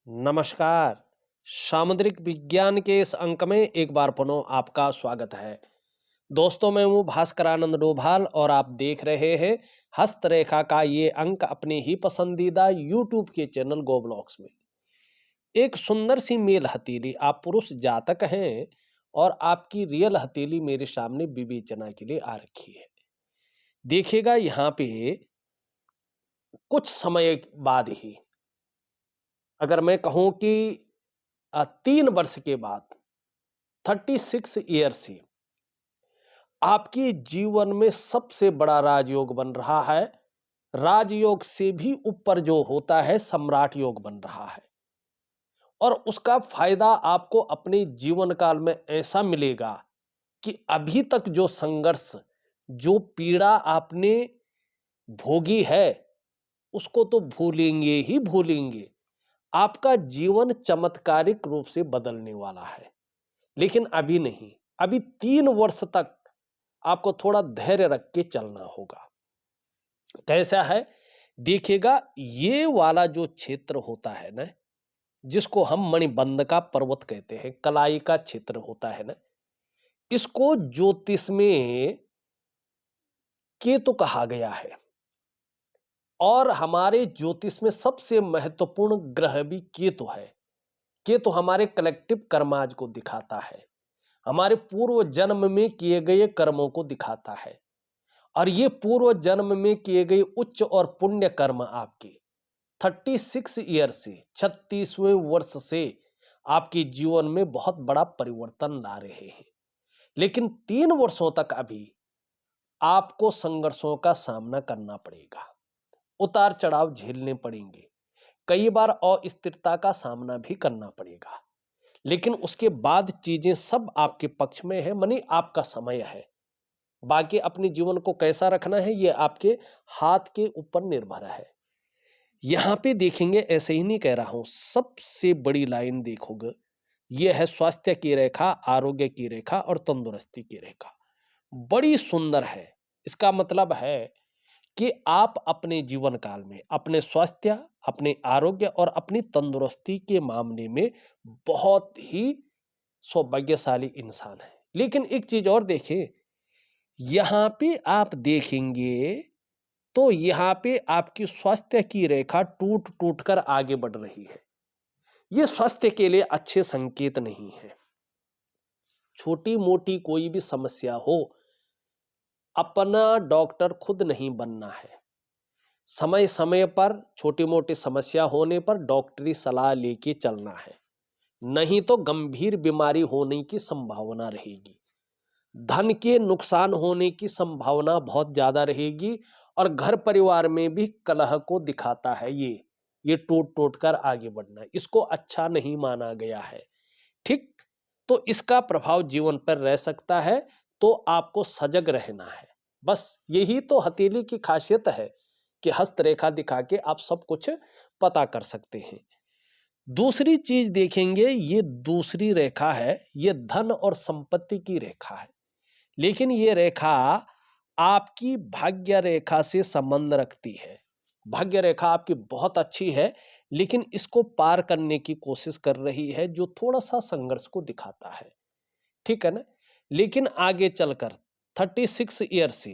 नमस्कार। सामुद्रिक विज्ञान के इस अंक में एक बार पुनः आपका स्वागत है। दोस्तों, मैं हूँ भास्करानंद डोभाल और आप देख रहे हैं हस्तरेखा का ये अंक अपने ही पसंदीदा यूट्यूब के चैनल गो ब्लॉग्स में। एक सुंदर सी मेल हथेली, आप पुरुष जातक हैं और आपकी रियल हथेली मेरे सामने विवेचना के लिए आ रखी है। देखिएगा यहाँ पे कुछ समय बाद ही, अगर मैं कहूँ कि 3 वर्ष के बाद 36 ईयर से आपके जीवन में सबसे बड़ा राजयोग बन रहा है। राजयोग से भी ऊपर जो होता है सम्राट योग बन रहा है और उसका फायदा आपको अपने जीवन काल में ऐसा मिलेगा कि अभी तक जो संघर्ष, जो पीड़ा आपने भोगी है, उसको तो भूलेंगे ही भूलेंगे। आपका जीवन चमत्कारिक रूप से बदलने वाला है। लेकिन अभी नहीं, अभी 3 वर्ष तक आपको थोड़ा धैर्य रख के चलना होगा। कैसा है? देखिएगा, ये वाला जो क्षेत्र होता है ना, जिसको हम मणिबंध का पर्वत कहते हैं, कलाई का क्षेत्र होता है ना, इसको ज्योतिष में केतु कहा गया है और हमारे ज्योतिष में सबसे महत्वपूर्ण ग्रह भी केतु है। केतु हमारे कलेक्टिव कर्माज को दिखाता है, हमारे पूर्व जन्म में किए गए कर्मों को दिखाता है और ये पूर्व जन्म में किए गए उच्च और पुण्य कर्म आपके 36 ईयर से 36वें वर्ष से आपके जीवन में बहुत बड़ा परिवर्तन ला रहे हैं। लेकिन 3 वर्षों तक अभी आपको संघर्षों का सामना करना पड़ेगा, उतार चढ़ाव झेलने पड़ेंगे, कई बार अस्थिरता का सामना भी करना पड़ेगा। लेकिन उसके बाद चीजें सब आपके पक्ष में है, मानी आपका समय है। बाकी अपने जीवन को कैसा रखना है ये आपके हाथ के ऊपर निर्भर है। यहां पे देखेंगे, ऐसे ही नहीं कह रहा हूं, सबसे बड़ी लाइन देखोगे, ये है स्वास्थ्य की रेखा, आरोग्य की रेखा और तंदुरुस्ती की रेखा। बड़ी सुंदर है। इसका मतलब है कि आप अपने जीवन काल में अपने स्वास्थ्य, अपने आरोग्य और अपनी तंदुरुस्ती के मामले में बहुत ही सौभाग्यशाली इंसान है। लेकिन एक चीज और देखें, यहां पे आप देखेंगे तो यहां पे आपकी स्वास्थ्य की रेखा टूट टूट कर आगे बढ़ रही है। ये स्वास्थ्य के लिए अच्छे संकेत नहीं है। छोटी मोटी कोई भी समस्या हो, अपना डॉक्टर खुद नहीं बनना है। समय समय पर छोटी मोटी समस्या होने पर डॉक्टरी सलाह लेके चलना है, नहीं तो गंभीर बीमारी होने की संभावना रहेगी। धन के नुकसान होने की संभावना बहुत ज्यादा रहेगी और घर परिवार में भी कलह को दिखाता है। ये टूट टूट कर आगे बढ़ना, इसको अच्छा नहीं माना गया है। ठीक, तो इसका प्रभाव जीवन पर रह सकता है, तो आपको सजग रहना है। बस यही तो हथेली की खासियत है कि हस्तरेखा दिखा के आप सब कुछ पता कर सकते हैं। दूसरी चीज देखेंगे, ये दूसरी रेखा है, ये धन और संपत्ति की रेखा है। लेकिन ये रेखा आपकी भाग्य रेखा से संबंध रखती है। भाग्य रेखा आपकी बहुत अच्छी है, लेकिन इसको पार करने की कोशिश कर रही है, जो थोड़ा सा संघर्ष को दिखाता है। ठीक है ना? लेकिन आगे चलकर 36 ईयर से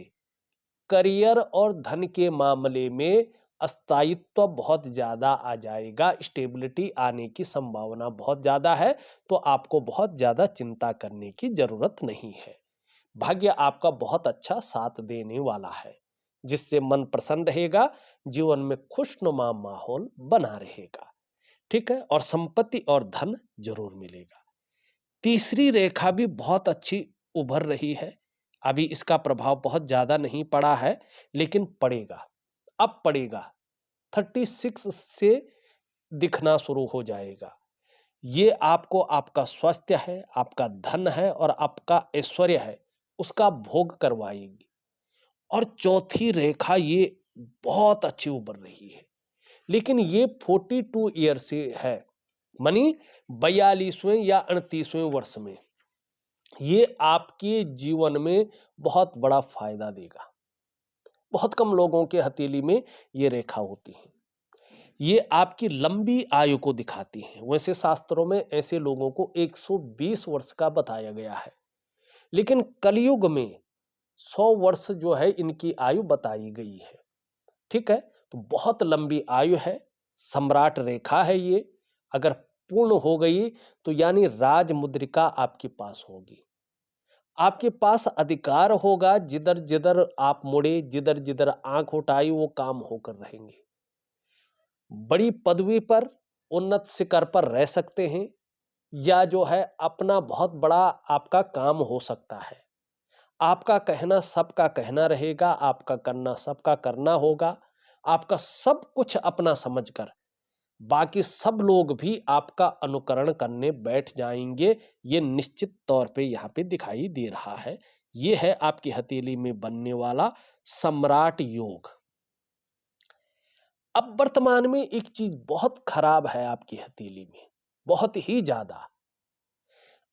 करियर और धन के मामले में स्थायित्व बहुत ज्यादा आ जाएगा, स्टेबिलिटी आने की संभावना बहुत ज्यादा है। तो आपको बहुत ज्यादा चिंता करने की जरूरत नहीं है। भाग्य आपका बहुत अच्छा साथ देने वाला है, जिससे मन प्रसन्न रहेगा, जीवन में खुशनुमा माहौल बना रहेगा। ठीक है, और संपत्ति और धन जरूर मिलेगा। तीसरी रेखा भी बहुत अच्छी उभर रही है। अभी इसका प्रभाव बहुत ज्यादा नहीं पड़ा है, लेकिन पड़ेगा, अब पड़ेगा। 36 से दिखना शुरू हो जाएगा। ये आपको आपका स्वास्थ्य है, आपका धन है और आपका ऐश्वर्य है, उसका भोग करवाएगी। और चौथी रेखा ये बहुत अच्छी उभर रही है, लेकिन ये 42 ईयर से है, मानी 42वें या 38वें वर्ष में। ये आपके जीवन में बहुत बड़ा फायदा देगा। बहुत कम लोगों के हथेली में ये रेखा होती है। ये आपकी लंबी आयु को दिखाती हैं। वैसे शास्त्रों में ऐसे लोगों को 120 वर्ष का बताया गया है, लेकिन कलयुग में 100 वर्ष जो है इनकी आयु बताई गई है। ठीक है, तो बहुत लंबी आयु है, सम्राट रेखा है ये। अगर पूर्ण हो गई तो यानी राज मुद्रिका आपके पास होगी, आपके पास अधिकार होगा, जिधर जिधर आप मुड़े, जिधर जिधर आंख उठाई वो काम होकर रहेंगे। बड़ी पदवी पर, उन्नत शिखर पर रह सकते हैं, या जो है अपना बहुत बड़ा आपका काम हो सकता है। आपका कहना सबका कहना रहेगा, आपका करना सबका करना होगा। आपका सब कुछ अपना समझकर बाकी सब लोग भी आपका अनुकरण करने बैठ जाएंगे। ये निश्चित तौर पे यहाँ पे दिखाई दे रहा है। ये है आपकी हथेली में बनने वाला सम्राट योग। अब वर्तमान में एक चीज बहुत खराब है आपकी हथेली में, बहुत ही ज्यादा।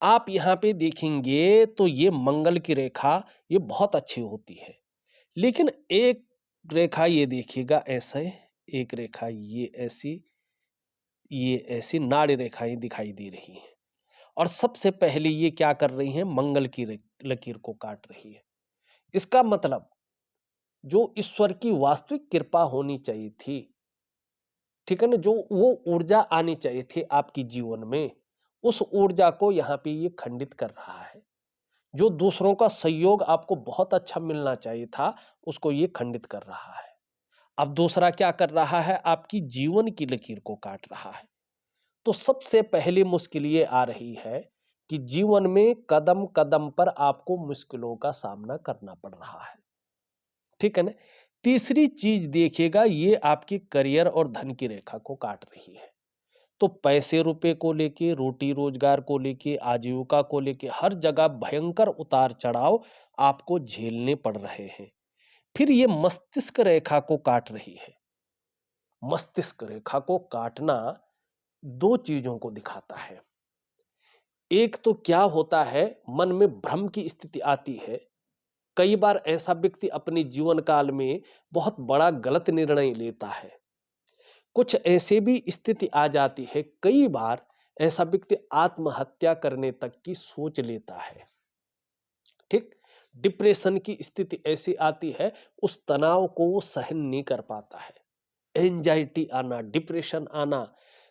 आप यहाँ पे देखेंगे तो ये मंगल की रेखा ये बहुत अच्छी होती है, लेकिन एक रेखा ये देखिएगा ऐसे, एक रेखा ये ऐसी नाड़ी रेखाएं दिखाई दे रही हैं, और सबसे पहले ये क्या कर रही हैं, मंगल की लकीर को काट रही है। इसका मतलब जो ईश्वर की वास्तविक कृपा होनी चाहिए थी, ठीक है ना, जो वो ऊर्जा आनी चाहिए थी आपकी जीवन में, उस ऊर्जा को यहाँ पे ये खंडित कर रहा है। जो दूसरों का सहयोग आपको बहुत अच्छा मिलना चाहिए था, उसको ये खंडित कर रहा है। अब दूसरा क्या कर रहा है, आपकी जीवन की लकीर को काट रहा है। तो सबसे पहली मुश्किल ये आ रही है कि जीवन में कदम कदम पर आपको मुश्किलों का सामना करना पड़ रहा है। ठीक है ना। तीसरी चीज देखिएगा, ये आपकी करियर और धन की रेखा को काट रही है। तो पैसे रुपए को लेके, रोटी रोजगार को लेके, आजीविका को लेके हर जगह भयंकर उतार चढ़ाव आपको झेलने पड़ रहे हैं। फिर ये मस्तिष्क रेखा को काट रही है। मस्तिष्क रेखा को काटना दो चीजों को दिखाता है। एक तो क्या होता है, मन में भ्रम की स्थिति आती है। कई बार ऐसा व्यक्ति अपने जीवन काल में बहुत बड़ा गलत निर्णय लेता है। कुछ ऐसे भी स्थिति आ जाती है, कई बार ऐसा व्यक्ति आत्महत्या करने तक की सोच लेता है। ठीक, डिप्रेशन की स्थिति ऐसी आती है, उस तनाव को वो सहन नहीं कर पाता है। एंजाइटी आना, डिप्रेशन आना,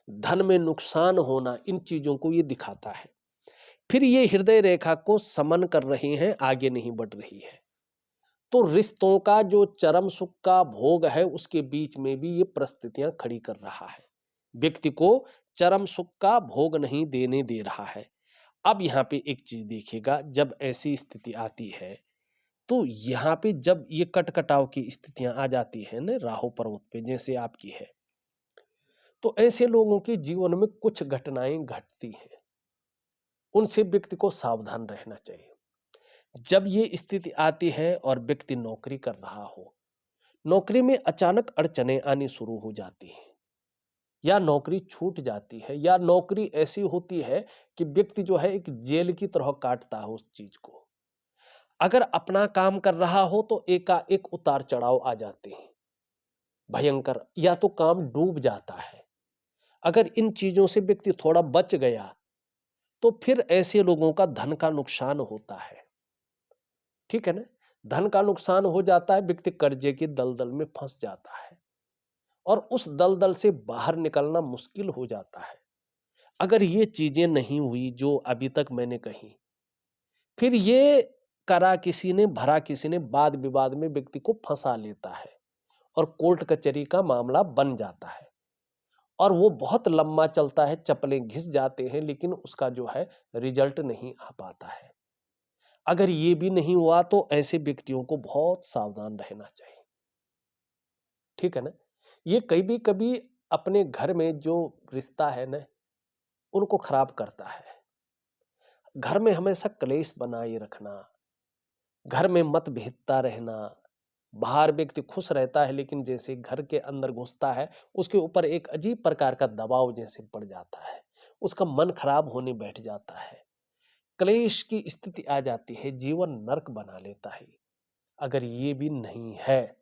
धन में नुकसान होना, इन चीजों को ये दिखाता है। फिर ये हृदय रेखा को समन कर रही हैं, आगे नहीं बढ़ रही है। तो रिश्तों का जो चरम सुख का भोग है, उसके बीच में भी ये परिस्थितियां खड़ी कर रहा है। व्यक्ति को चरम सुख का भोग नहीं देने दे रहा है। अब यहाँ पे एक चीज देखिएगा, जब ऐसी स्थिति आती है, तो यहाँ पे जब ये कटकटाव की स्थितियां आ जाती है ना राहु पर्वत पे, जैसे आपकी है, तो ऐसे लोगों के जीवन में कुछ घटनाएं घटती हैं। उनसे व्यक्ति को सावधान रहना चाहिए। जब ये स्थिति आती है और व्यक्ति नौकरी कर रहा हो, नौकरी में अचानक अड़चने आनी शुरू हो जाती हैं, या नौकरी छूट जाती है, या नौकरी ऐसी होती है कि व्यक्ति जो है एक जेल की तरह काटता है उस चीज को। अगर अपना काम कर रहा हो तो एकाएक उतार चढ़ाव आ जाते हैं भयंकर, या तो काम डूब जाता है। अगर इन चीजों से व्यक्ति थोड़ा बच गया तो फिर ऐसे लोगों का धन का नुकसान होता है। ठीक है ना, धन का नुकसान हो जाता है, व्यक्ति कर्जे के दलदल में फंस जाता है, और उस दलदल से बाहर निकलना मुश्किल हो जाता है। अगर ये चीजें नहीं हुई जो अभी तक मैंने कही, फिर ये करा किसी ने भरा किसी ने, वाद विवाद में व्यक्ति को फंसा लेता है और कोर्ट कचहरी का मामला बन जाता है, और वो बहुत लंबा चलता है, चप्पलें घिस जाते हैं, लेकिन उसका जो है रिजल्ट नहीं आ पाता है। अगर ये भी नहीं हुआ तो ऐसे व्यक्तियों को बहुत सावधान रहना चाहिए। ठीक है ना। ये कभी कभी अपने घर में जो रिश्ता है ना, उनको खराब करता है। घर में हमेशा क्लेश बनाए रखना, घर में मतभेदता रहना, बाहर व्यक्ति खुश रहता है, लेकिन जैसे घर के अंदर घुसता है, उसके ऊपर एक अजीब प्रकार का दबाव जैसे पड़ जाता है, उसका मन खराब होने बैठ जाता है, क्लेश की स्थिति आ जाती है, जीवन नरक बना लेता है। अगर ये भी नहीं है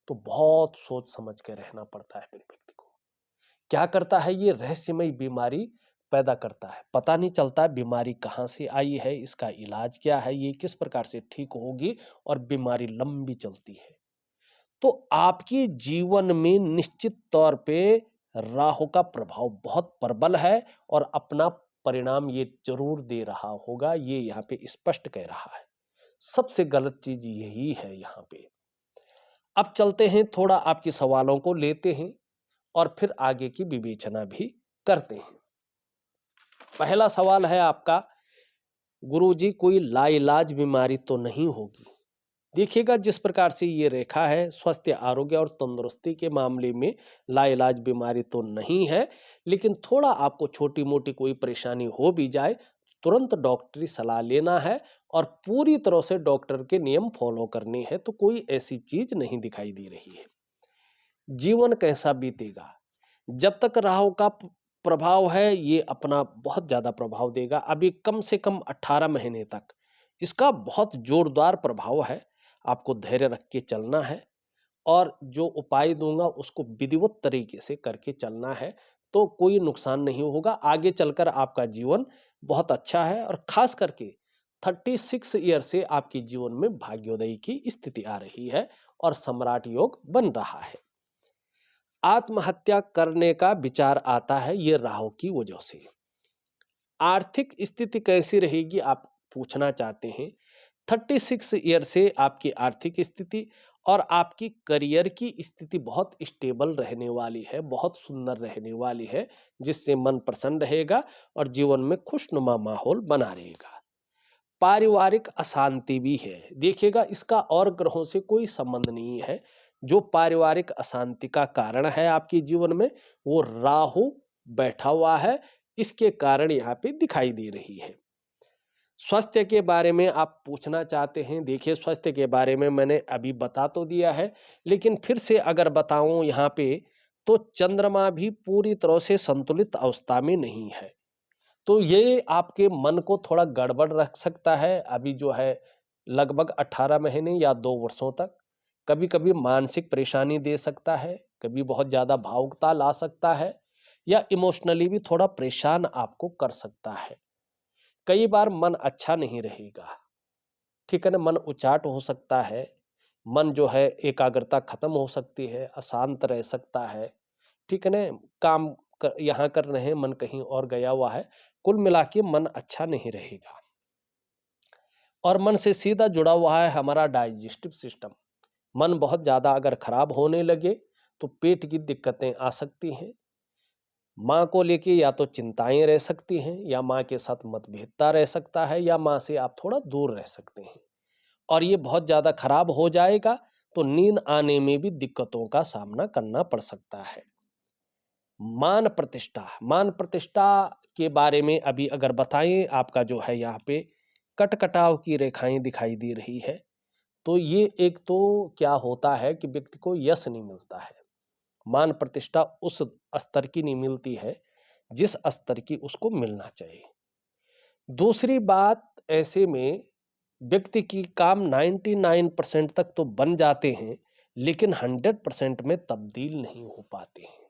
तो बहुत सोच समझ के रहना पड़ता है फिर व्यक्ति को। क्या करता है, ये रहस्यमय बीमारी पैदा करता है। पता नहीं चलता बीमारी कहाँ से आई है, इसका इलाज क्या है, ये किस प्रकार से ठीक होगी, और बीमारी लंबी चलती है। तो आपके जीवन में निश्चित तौर पे राहु का प्रभाव बहुत प्रबल है और अपना परिणाम ये जरूर दे रहा होगा, ये यहाँ पे स्पष्ट कह रहा है। सबसे गलत चीज यही है यहाँ पे। अब चलते हैं, थोड़ा आपके सवालों को लेते हैं और फिर आगे की विवेचना भी करते हैं। पहला सवाल है आपका, गुरुजी कोई लाइलाज बीमारी तो नहीं होगी? देखिएगा, जिस प्रकार से ये रेखा है, स्वस्थ आरोग्य और तंदुरुस्ती के मामले में लाइलाज बीमारी तो नहीं है, लेकिन थोड़ा आपको छोटी मोटी कोई परेशानी हो भी जाए, तुरंत डॉक्टरी सलाह लेना है और पूरी तरह से डॉक्टर के नियम फॉलो करने हैं, तो कोई ऐसी चीज नहीं दिखाई दे रही है। जीवन कैसा बीतेगा? जब तक राहु का प्रभाव है, ये अपना बहुत ज्यादा प्रभाव देगा। अभी कम से कम 18 महीने तक इसका बहुत जोरदार प्रभाव है। आपको धैर्य रख के चलना है और जो उपाय दूंगा उसको विधिवत तरीके से करके चलना है, तो कोई नुकसान नहीं होगा। आगे चलकर आपका जीवन बहुत अच्छा है और खास करके 36 ईयर से आपके जीवन में भाग्योदय की स्थिति आ रही है और सम्राट योग बन रहा है। आत्महत्या करने का विचार आता है ये राहु की वजह से। आर्थिक स्थिति कैसी रहेगी आप पूछना चाहते हैं। 36 ईयर से आपकी आर्थिक स्थिति और आपकी करियर की स्थिति बहुत स्टेबल रहने वाली है, बहुत सुंदर रहने वाली है, जिससे मन प्रसन्न रहेगा और जीवन में खुशनुमा माहौल बना रहेगा। पारिवारिक अशांति भी है। देखिएगा, इसका और ग्रहों से कोई संबंध नहीं है। जो पारिवारिक अशांति का कारण है आपके जीवन में, वो राहु बैठा हुआ है, इसके कारण यहाँ पे दिखाई दे रही है। स्वास्थ्य के बारे में आप पूछना चाहते हैं। देखिए, स्वास्थ्य के बारे में मैंने अभी बता तो दिया है, लेकिन फिर से अगर बताऊं यहाँ पे, तो चंद्रमा भी पूरी तरह से संतुलित अवस्था में नहीं है, तो ये आपके मन को थोड़ा गड़बड़ रख सकता है। अभी जो है लगभग 18 महीने या 2 वर्षों तक कभी कभी मानसिक परेशानी दे सकता है, कभी बहुत ज्यादा भावुकता ला सकता है, या इमोशनली भी थोड़ा परेशान आपको कर सकता है। कई बार मन अच्छा नहीं रहेगा, ठीक है ना, मन उचाट हो सकता है, मन जो है एकाग्रता खत्म हो सकती है, अशांत रह सकता है, ठीक है ना, काम यहाँ कर रहे हैं, मन कहीं और गया हुआ है। कुल मिला के मन अच्छा नहीं रहेगा। और मन से सीधा जुड़ा हुआ है हमारा डाइजेस्टिव सिस्टम। मन बहुत ज्यादा अगर खराब होने लगे तो पेट की दिक्कतें आ सकती हैं। माँ को लेके या तो चिंताएं रह सकती हैं, या माँ के साथ मतभेदता रह सकता है, या माँ से आप थोड़ा दूर रह सकते हैं। और ये बहुत ज्यादा खराब हो जाएगा तो नींद आने में भी दिक्कतों का सामना करना पड़ सकता है। मान प्रतिष्ठा के बारे में अभी अगर बताएं, आपका जो है यहाँ पे कटकटाव की रेखाएं दिखाई दे रही है, तो ये एक तो क्या होता है कि व्यक्ति को यश नहीं मिलता है। मान प्रतिष्ठा उस स्तर की नहीं मिलती है जिस स्तर की उसको मिलना चाहिए। दूसरी बात, ऐसे में व्यक्ति की काम 99% तक तो बन जाते हैं, लेकिन 100% में तब्दील नहीं हो पाते हैं।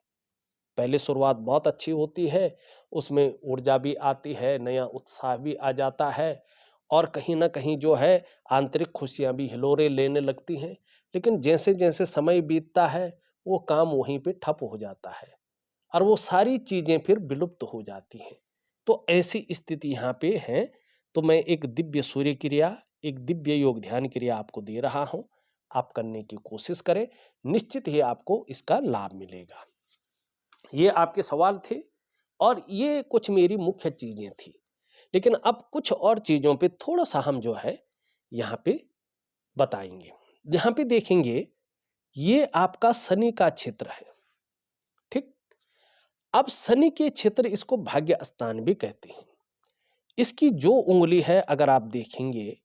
पहले शुरुआत बहुत अच्छी होती है, उसमें ऊर्जा भी आती है, नया उत्साह भी आ जाता है, और कहीं ना कहीं जो है आंतरिक खुशियां भी हिलोरे लेने लगती हैं। लेकिन जैसे जैसे समय बीतता है, वो काम वहीं पे ठप हो जाता है और वो सारी चीजें फिर विलुप्त हो जाती हैं। तो ऐसी स्थिति यहाँ पे है। तो मैं एक दिव्य सूर्य क्रिया, एक दिव्य योग ध्यान क्रिया आपको दे रहा हूं, आप करने की कोशिश करें, निश्चित ही आपको इसका लाभ मिलेगा। ये आपके सवाल थे और ये कुछ मेरी मुख्य चीजें थी। लेकिन अब कुछ और चीजों पे थोड़ा सा हम जो है यहाँ पे बताएंगे। यहाँ पे देखेंगे, ये आपका शनि का क्षेत्र है, ठीक। अब शनि के क्षेत्र, इसको भाग्य स्थान भी कहते हैं। इसकी जो उंगली है अगर आप देखेंगे,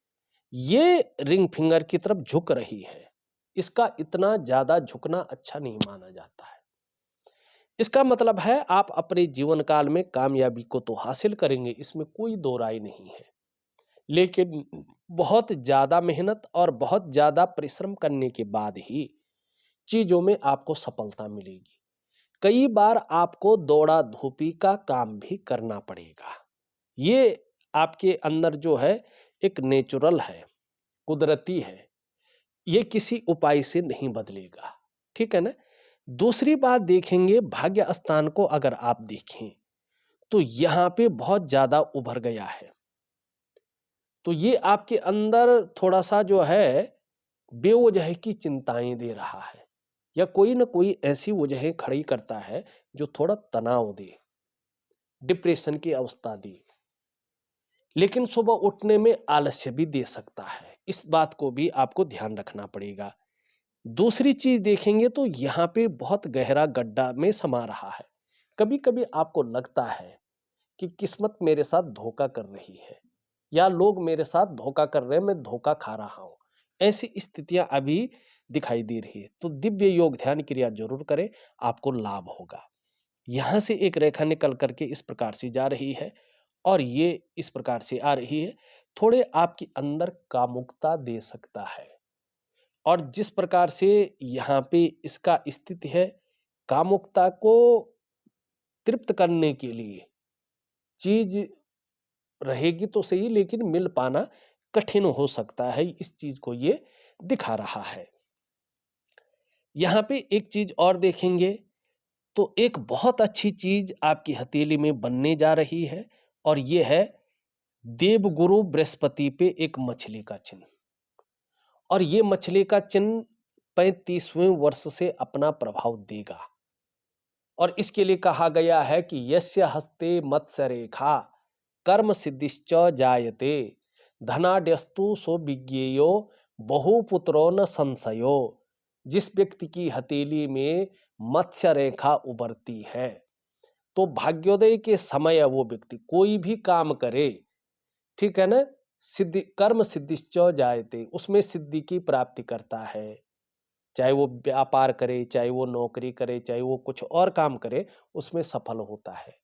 ये रिंग फिंगर की तरफ झुक रही है। इसका इतना ज्यादा झुकना अच्छा नहीं माना जाता है। इसका मतलब है आप अपने जीवन काल में कामयाबी को तो हासिल करेंगे, इसमें कोई दो राय नहीं है, लेकिन बहुत ज्यादा मेहनत और बहुत ज्यादा परिश्रम करने के बाद ही चीजों में आपको सफलता मिलेगी। कई बार आपको दौड़ा धूपी का काम भी करना पड़ेगा। ये आपके अंदर जो है एक नेचुरल है, कुदरती है। ये किसी उपाय से नहीं बदलेगा। ठीक है ना? दूसरी बात देखेंगे, भाग्य स्थान को अगर आप देखें तो यहाँ पे बहुत ज़्यादा उभर गया है। तो ये आपके अंदर थोड़ा-सा जो है बेवजह की चिंताएँ दे रहा है, या कोई न कोई ऐसी वजहें खड़ी करता है जो थोड़ा तनाव दे, डिप्रेशन की अवस्था दे। लेकिन सुबह उठने में आलस्य भी दे सकता है। इस बात को भी आपको ध्यान रखना पड़ेगा। दूसरी चीज़ देखेंगे तो यहाँ पे बहुत गहरा गड्ढा में समा रहा है। कभी-कभी आपको लगता है कि किस्मत मेरे साथ धोखा कर रही है, या लोग मेरे साथ धोखा कर रहे हैं, मैं धोखा खा रहा हूँ। ऐसी स्थितियाँ अभी दिखाई दे रही है। तो दिव्य योग ध्यान क्रिया ज़रूर करें, आपको लाभ होगा। यहाँ से एक रेखा निकल कर के इस प्रकार से जा रही है और ये इस प्रकार से आ रही है। थोड़े आपके अंदर कामुकता दे सकता है, और जिस प्रकार से यहाँ पे इसका स्थिति है, कामुकता को तृप्त करने के लिए चीज़ रहेगी तो सही, लेकिन मिल पाना कठिन हो सकता है। इस चीज़ को ये दिखा रहा है। यहाँ पे एक चीज़ और देखेंगे तो एक बहुत अच्छी चीज़ आपकी हथेली में बनने जा रही है, और ये है देवगुरु बृहस्पति पे एक मछली का चिन्ह। और ये मछली का चिन्ह 35वें वर्ष से अपना प्रभाव देगा। और इसके लिए कहा गया है कि यस्य हस्ते मत्स्य रेखा कर्म सिद्धिश्च जायते धनाड्यस्तु सो विज्ञेयो बहुपुत्रो न संशयो। जिस व्यक्ति की हथेली में मत्स्य रेखा उभरती है तो भाग्योदय के समय वो व्यक्ति कोई भी काम करे, ठीक है ना, सिद्धि कर्म सिद्धिश्च जायते, उसमें सिद्धि की प्राप्ति करता है। चाहे वो व्यापार करे, चाहे वो नौकरी करे, चाहे वो कुछ और काम करे, उसमें सफल होता है।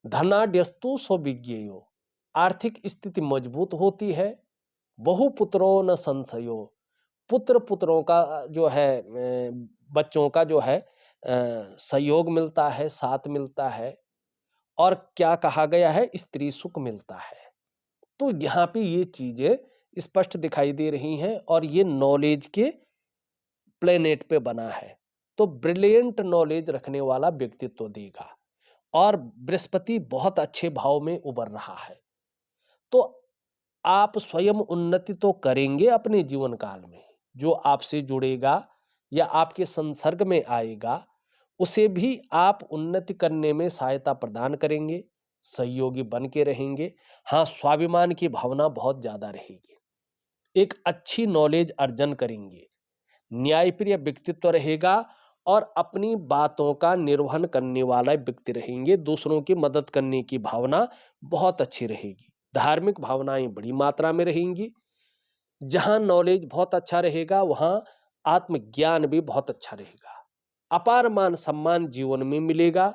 धनाड्यस्तु स्वविज्ञेयो, आर्थिक स्थिति मजबूत होती है। बहुपुत्रो न संशयो, पुत्र पुत्रों का जो है बच्चों का जो है सहयोग मिलता है, साथ मिलता है। और क्या कहा गया है, स्त्री सुख मिलता है। तो यहाँ पे ये चीजें स्पष्ट दिखाई दे रही हैं, और ये नॉलेज के प्लेनेट पे बना है, तो ब्रिलियंट नॉलेज रखने वाला व्यक्तित्व देगा। और बृहस्पति बहुत अच्छे भाव में उबर रहा है, तो आप स्वयं उन्नति तो करेंगे अपने जीवन काल में। जो आपसे जुड़ेगा या आपके संसर्ग में आएगा, उसे भी आप उन्नति करने में सहायता प्रदान करेंगे, सहयोगी बन के रहेंगे। हाँ, स्वाभिमान की भावना बहुत ज्यादा रहेगी। एक अच्छी नॉलेज अर्जन करेंगे, न्यायप्रिय व्यक्तित्व रहेगा, और अपनी बातों का निर्वहन करने वाला व्यक्ति रहेंगे। दूसरों की मदद करने की भावना बहुत अच्छी रहेगी। धार्मिक भावनाएं बड़ी मात्रा में रहेंगी। जहां नॉलेज बहुत अच्छा रहेगा, वहां आत्मज्ञान भी बहुत अच्छा रहेगा। अपार मान सम्मान जीवन में मिलेगा।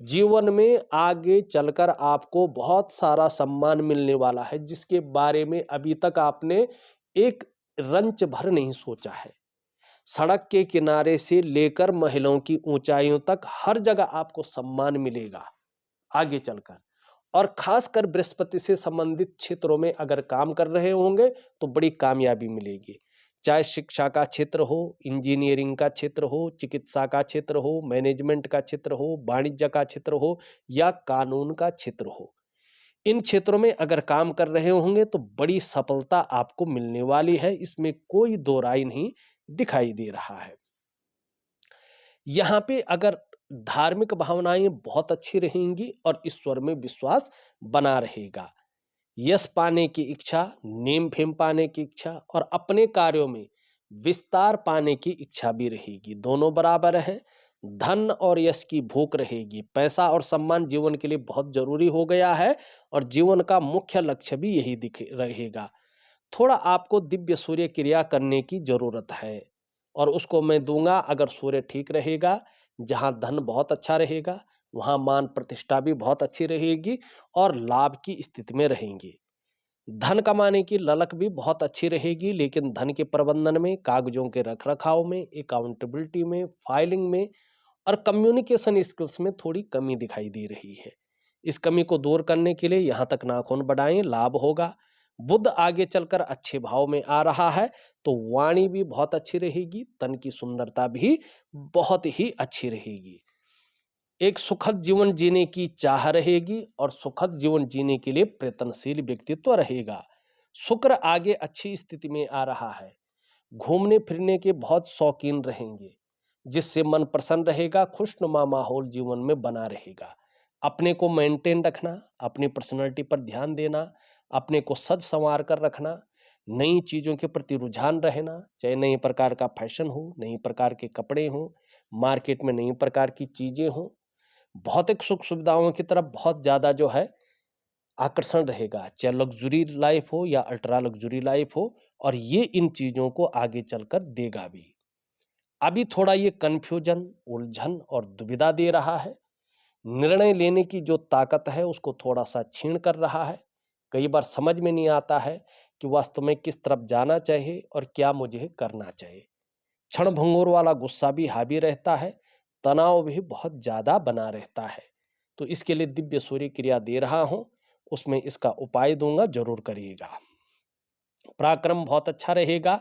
जीवन में आगे चलकर आपको बहुत सारा सम्मान मिलने वाला है, जिसके बारे में अभी तक आपने एक रंच भर नहीं सोचा है। सड़क के किनारे से लेकर महिलाओं की ऊंचाइयों तक हर जगह आपको सम्मान मिलेगा आगे चलकर। और खासकर बृहस्पति से संबंधित क्षेत्रों में अगर काम कर रहे होंगे तो बड़ी कामयाबी मिलेगी। चाहे शिक्षा का क्षेत्र हो, इंजीनियरिंग का क्षेत्र हो, चिकित्सा का क्षेत्र हो, मैनेजमेंट का क्षेत्र हो, वाणिज्य का क्षेत्र हो, या कानून का क्षेत्र हो, इन क्षेत्रों में अगर काम कर रहे होंगे तो बड़ी सफलता आपको मिलने वाली है। इसमें कोई दो राय नहीं दिखाई दे रहा है। यहाँ पे अगर धार्मिक भावनाएं बहुत अच्छी रहेंगी और ईश्वर में विश्वास बना रहेगा, यश पाने की इच्छा, नेम फेम पाने की इच्छा, और अपने कार्यों में विस्तार पाने की इच्छा भी रहेगी। दोनों बराबर हैं। धन और यश की भूख रहेगी। पैसा और सम्मान जीवन के लिए बहुत जरूरी हो गया है, और जीवन का मुख्य लक्ष्य भी यही दिख रहेगा। थोड़ा आपको दिव्य सूर्य क्रिया करने की जरूरत है, और उसको मैं दूंगा। अगर सूर्य ठीक रहेगा, जहां धन बहुत अच्छा रहेगा, वहां मान प्रतिष्ठा भी बहुत अच्छी रहेगी, और लाभ की स्थिति में रहेंगे। धन कमाने की ललक भी बहुत अच्छी रहेगी, लेकिन धन के प्रबंधन में, कागजों के रख रखाव में, अकाउंटेबिलिटी में, फाइलिंग में और कम्युनिकेशन स्किल्स में थोड़ी कमी दिखाई दे रही है। इस कमी को दूर करने के लिए यहां तक नाखून बढ़ाएं, लाभ होगा। बुध आगे चलकर अच्छे भाव में आ रहा है, तो वाणी भी बहुत अच्छी रहेगी, तन की सुंदरता भी बहुत ही अच्छी रहेगी। एक सुखद जीवन जीने की चाह रहेगी और सुखद जीवन जीने के लिए प्रयत्नशील व्यक्तित्व रहेगा। शुक्र आगे अच्छी स्थिति में आ रहा है, घूमने फिरने के बहुत शौकीन रहेंगे, जिससे मन प्रसन्न रहेगा, खुशनुमा माहौल जीवन में बना रहेगा। अपने को मेंटेन रखना, अपनी पर्सनैलिटी पर ध्यान देना, अपने को सज संवार कर रखना, नई चीजों के प्रति रुझान रहना, चाहे नए प्रकार का फैशन हो, नई प्रकार के कपड़े हों, मार्केट में नई प्रकार की चीजें हों, भौतिक सुख सुविधाओं की तरफ बहुत ज्यादा जो है आकर्षण रहेगा, चाहे लग्जरी लाइफ हो या अल्ट्रा लग्जरी लाइफ हो, और ये इन चीजों को आगे चलकर देगा भी। अभी थोड़ा ये कंफ्यूजन, उलझन और दुविधा दे रहा है। निर्णय लेने की जो ताकत है उसको थोड़ा सा छीन कर रहा है। कई बार समझ में नहीं आता है कि वास्तव में किस तरफ जाना चाहिए और क्या मुझे करना चाहिए। क्षण भंगुर वाला गुस्सा भी हावी रहता है, तनाव भी बहुत ज्यादा बना रहता है। तो इसके लिए दिव्य सूर्य क्रिया दे रहा हूं, उसमें इसका उपाय दूंगा, जरूर करिएगा। पराक्रम बहुत अच्छा रहेगा,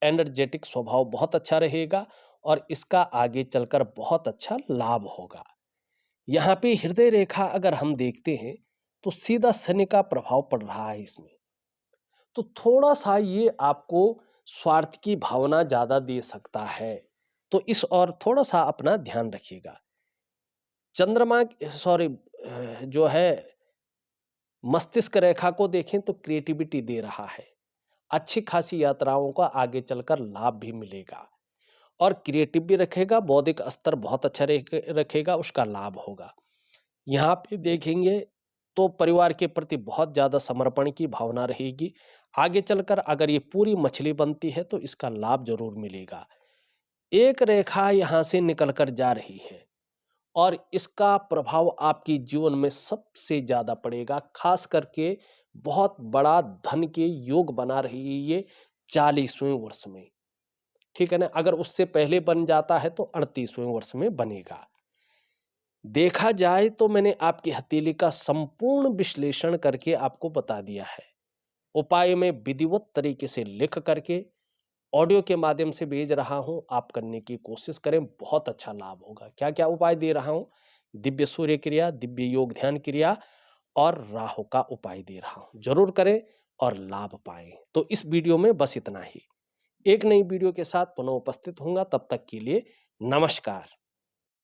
एनर्जेटिक स्वभाव बहुत अच्छा रहेगा और इसका आगे चलकर बहुत अच्छा लाभ होगा। यहाँ पे हृदय रेखा अगर हम देखते हैं तो सीधा शनि का प्रभाव पड़ रहा है इसमें, तो थोड़ा सा ये आपको स्वार्थ की भावना ज्यादा दे सकता है, तो इस और थोड़ा सा अपना ध्यान रखिएगा। चंद्रमा सॉरी जो है मस्तिष्क रेखा को देखें तो क्रिएटिविटी दे रहा है, अच्छी खासी यात्राओं का आगे चलकर लाभ भी मिलेगा और क्रिएटिव भी रखेगा, बौद्धिक स्तर बहुत अच्छा रखेगा, उसका लाभ होगा। यहाँ पे देखेंगे तो परिवार के प्रति बहुत ज्यादा समर्पण की भावना रहेगी। आगे चलकर अगर ये पूरी मछली बनती है तो इसका लाभ जरूर मिलेगा। एक रेखा यहाँ से निकलकर जा रही है और इसका प्रभाव आपकी जीवन में सबसे ज्यादा पड़ेगा, खास करके बहुत बड़ा धन के योग बना रही है ये 40वें वर्ष में। ठीक है ना, अगर उससे पहले बन जाता है तो 38वें वर्ष में बनेगा। देखा जाए तो मैंने आपकी हथेली का संपूर्ण विश्लेषण करके आपको बता दिया है। उपाय में विधिवत तरीके से लिख करके ऑडियो के माध्यम से भेज रहा हूं, आप करने की कोशिश करें, बहुत अच्छा लाभ होगा। क्या क्या उपाय दे रहा हूं? दिव्य सूर्य क्रिया, दिव्य योग ध्यान क्रिया और राहु का उपाय दे रहा हूं, जरूर करें और लाभ पाएं। तो इस वीडियो में बस इतना ही। एक नई वीडियो के साथ पुनः उपस्थित होऊंगा, तब तक के लिए नमस्कार।